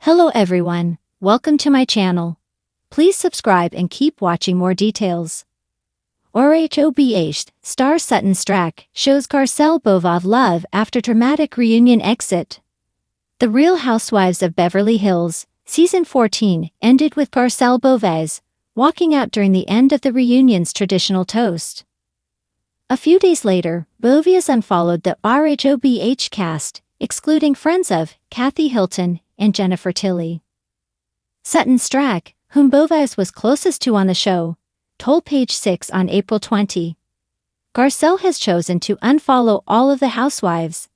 Hello everyone, welcome to my channel. Please subscribe and keep watching more details. RHOBH star Sutton Stracke shows Garcelle Beauvais love after dramatic reunion exit. The Real Housewives of Beverly Hills, Season 14, ended with Garcelle Beauvais walking out during the end of the reunion's traditional toast. A few days later, Beauvais unfollowed the RHOBH cast, excluding friends of Kathy Hilton and Jennifer Tilly. Sutton Stracke, whom Beauvais was closest to on the show, told Page 6 on April 20. Garcelle has chosen to unfollow all of the housewives.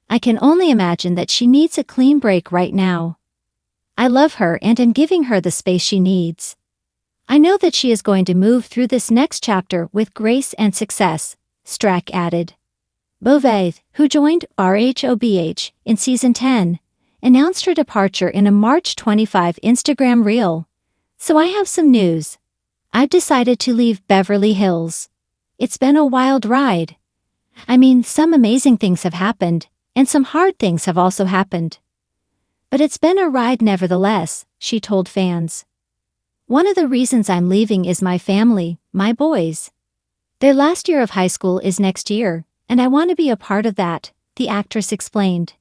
I can only imagine that she needs a clean break right now. I love her and am giving her the space she needs. I know that she is going to move through this next chapter with grace and success, Stracke added. Beauvais, who joined RHOBH in Season 10, announced her departure in a March 25 Instagram reel. So I have some news. I've decided to leave Beverly Hills. It's been a wild ride. I mean, some amazing things have happened, and some hard things have also happened. But it's been a ride nevertheless, she told fans. One of the reasons I'm leaving is my family, my boys. Their last year of high school is next year, and I want to be a part of that, the actress explained.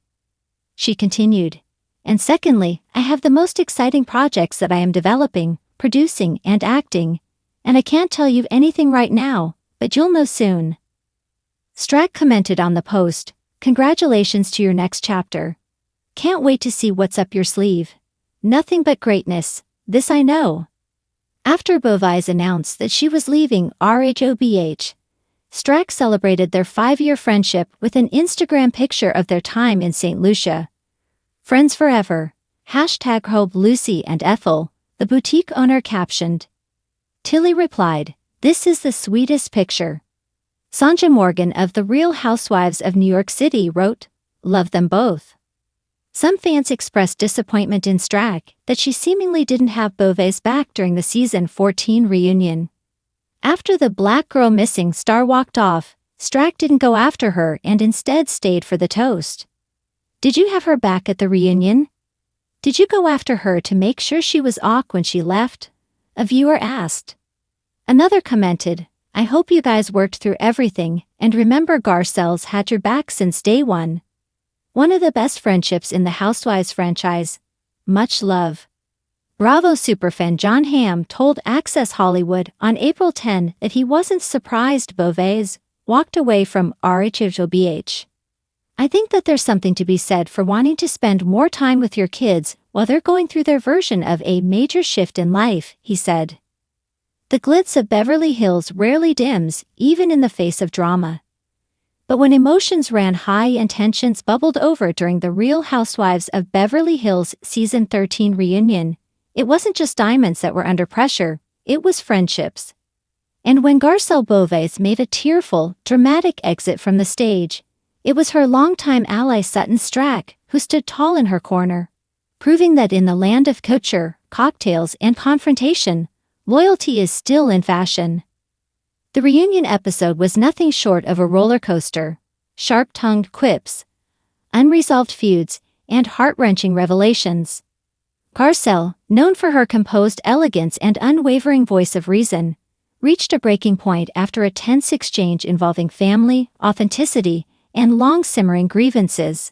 She continued, and secondly, I have the most exciting projects that I am developing, producing and acting, and I can't tell you anything right now, but you'll know soon. Stracke commented on the post, "Congratulations to your next chapter. Can't wait to see what's up your sleeve. Nothing but greatness, this I know." After Beauvais announced that she was leaving RHOBH, Stracke celebrated their 5-year friendship with an Instagram picture of their time in St. Lucia. "Friends forever, #RHOBH Lucy and Ethel," the boutique owner captioned. Tilly replied, "This is the sweetest picture." Sonja Morgan of The Real Housewives of New York City wrote, "Love them both." Some fans expressed disappointment in Stracke that she seemingly didn't have Beauvais back during the Season 14 reunion. After the Black Girl Missing star walked off, Stracke didn't go after her and instead stayed for the toast. "Did you have her back at the reunion? Did you go after her to make sure she was awk when she left?" a viewer asked. Another commented, "I hope you guys worked through everything, and remember Garcelle's had your back since day one. One of the best friendships in the Housewives franchise. Much love." Bravo superfan John Hamm told Access Hollywood on April 10 that he wasn't surprised Beauvais walked away from RHOBH. "I think that there's something to be said for wanting to spend more time with your kids while they're going through their version of a major shift in life," he said. The glitz of Beverly Hills rarely dims, even in the face of drama. But when emotions ran high and tensions bubbled over during the Real Housewives of Beverly Hills Season 13 reunion, it wasn't just diamonds that were under pressure, it was friendships. And when Garcelle Beauvais made a tearful, dramatic exit from the stage, it was her longtime ally Sutton Stracke who stood tall in her corner, proving that in the land of couture, cocktails, and confrontation, loyalty is still in fashion. The reunion episode was nothing short of a roller coaster. Sharp-tongued quips, unresolved feuds, and heart-wrenching revelations. Garcelle, known for her composed elegance and unwavering voice of reason, reached a breaking point after a tense exchange involving family, authenticity, and long-simmering grievances.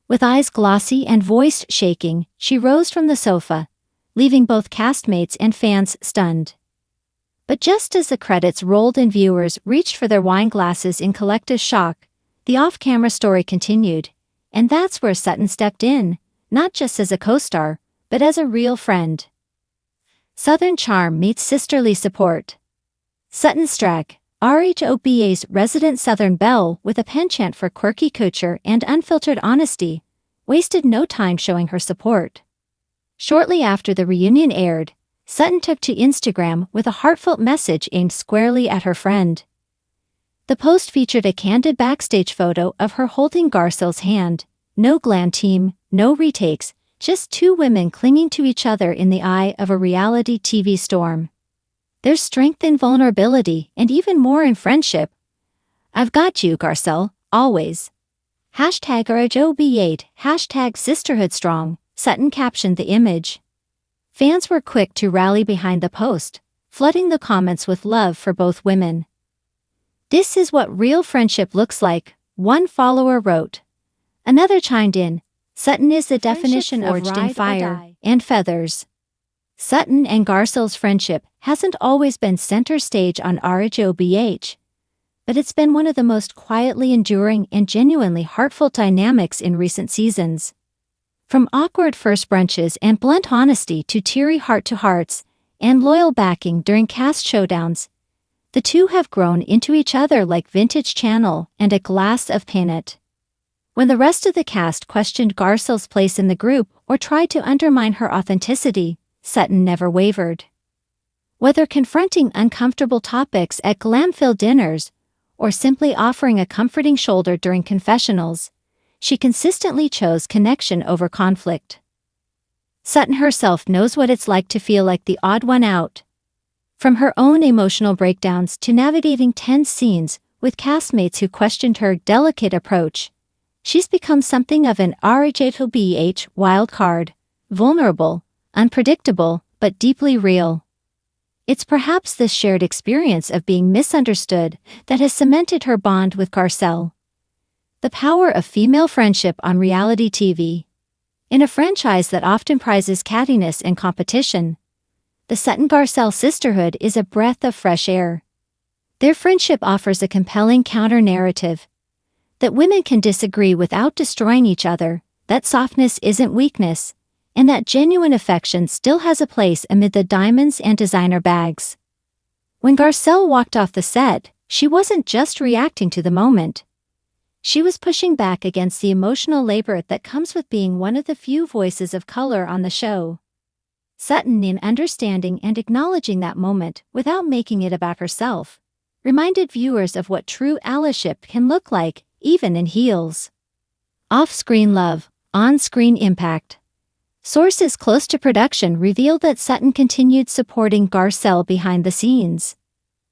With eyes glossy and voice shaking, she rose from the sofa, leaving both castmates and fans stunned. But just as the credits rolled and viewers reached for their wine glasses in collective shock, the off-camera story continued, and that's where Sutton stepped in, not just as a co-star, but as a real friend. Southern charm meets sisterly support. Sutton Stracke, RHOBH's resident Southern belle with a penchant for quirky couture and unfiltered honesty, wasted no time showing her support. Shortly after the reunion aired, Sutton took to Instagram with a heartfelt message aimed squarely at her friend. The post featured a candid backstage photo of her holding Garcelle's hand. No glam team, no retakes, just two women clinging to each other in the eye of a reality TV storm. There's strength in vulnerability and even more in friendship. "I've got you, Garcelle, always. #RHOBH, #sisterhood strong," Sutton captioned the image. Fans were quick to rally behind the post, flooding the comments with love for both women. "This is what real friendship looks like," one follower wrote. Another chimed in, "Sutton is the definition of forged in fire and feathers." Sutton and Garcelle's friendship hasn't always been center stage on RHOBH, but it's been one of the most quietly enduring and genuinely heartfelt dynamics in recent seasons. From awkward first brunches and blunt honesty to teary heart-to-hearts and loyal backing during cast showdowns, the two have grown into each other like vintage Channel and a glass of Pinot. When the rest of the cast questioned Garcelle's place in the group or tried to undermine her authenticity, Sutton never wavered. Whether confronting uncomfortable topics at glam-filled dinners or simply offering a comforting shoulder during confessionals, she consistently chose connection over conflict. Sutton herself knows what it's like to feel like the odd one out. From her own emotional breakdowns to navigating tense scenes with castmates who questioned her delicate approach, she's become something of an RHOBH wild card, vulnerable, unpredictable, but deeply real. It's perhaps this shared experience of being misunderstood that has cemented her bond with Garcelle. The power of female friendship on reality TV. In a franchise that often prizes cattiness and competition, the Sutton-Garcelle sisterhood is a breath of fresh air. Their friendship offers a compelling counter-narrative that women can disagree without destroying each other, that softness isn't weakness, and that genuine affection still has a place amid the diamonds and designer bags. When Garcelle walked off the set, she wasn't just reacting to the moment. She was pushing back against the emotional labor that comes with being one of the few voices of color on the show. Sutton, in understanding and acknowledging that moment without making it about herself, reminded viewers of what true allyship can look like, even in heels. Off-screen love, on-screen impact. Sources close to production revealed that Sutton continued supporting Garcelle behind the scenes.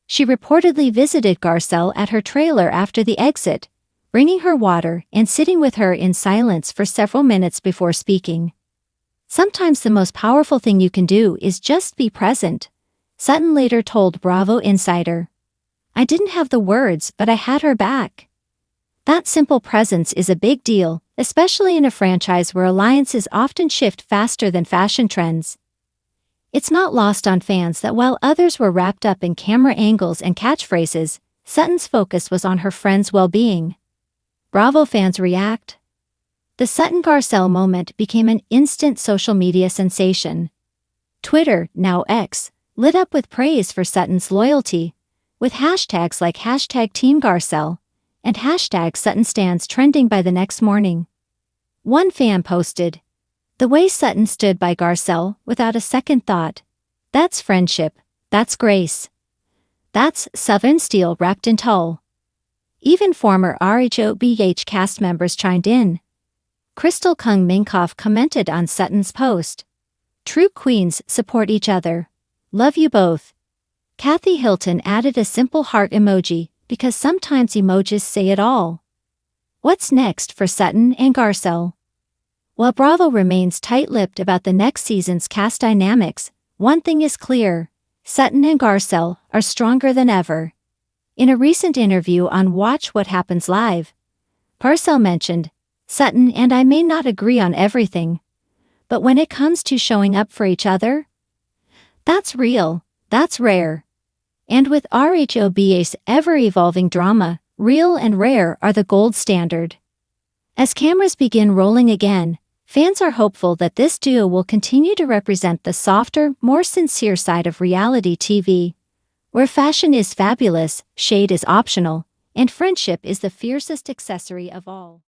She reportedly visited Garcelle at her trailer after the exit, bringing her water and sitting with her in silence for several minutes before speaking. "Sometimes the most powerful thing you can do is just be present," Sutton later told Bravo Insider. "I didn't have the words, but I had her back." That simple presence is a big deal, especially in a franchise where alliances often shift faster than fashion trends. It's not lost on fans that while others were wrapped up in camera angles and catchphrases, Sutton's focus was on her friends' well-being. Bravo fans react. The Sutton-Garcelle moment became an instant social media sensation. Twitter, now X, lit up with praise for Sutton's loyalty, with hashtags like #TeamGarcelle and #SuttonStans trending by the next morning. One fan posted, "The way Sutton stood by Garcelle without a second thought. That's friendship, that's grace. That's Southern steel wrapped in tulle." Even former RHOBH cast members chimed in. Crystal Kung Minkoff commented on Sutton's post, "True queens support each other. Love you both." Kathy Hilton added a simple heart emoji because sometimes emojis say it all. What's next for Sutton and Garcelle? While Bravo remains tight-lipped about the next season's cast dynamics, one thing is clear: Sutton and Garcelle are stronger than ever. In a recent interview on Watch What Happens Live, Garcelle mentioned, "Sutton and I may not agree on everything, but when it comes to showing up for each other, that's real, that's rare." And with RHOBH's ever-evolving drama, real and rare are the gold standard. As cameras begin rolling again, fans are hopeful that this duo will continue to represent the softer, more sincere side of reality TV, where fashion is fabulous, shade is optional, and friendship is the fiercest accessory of all.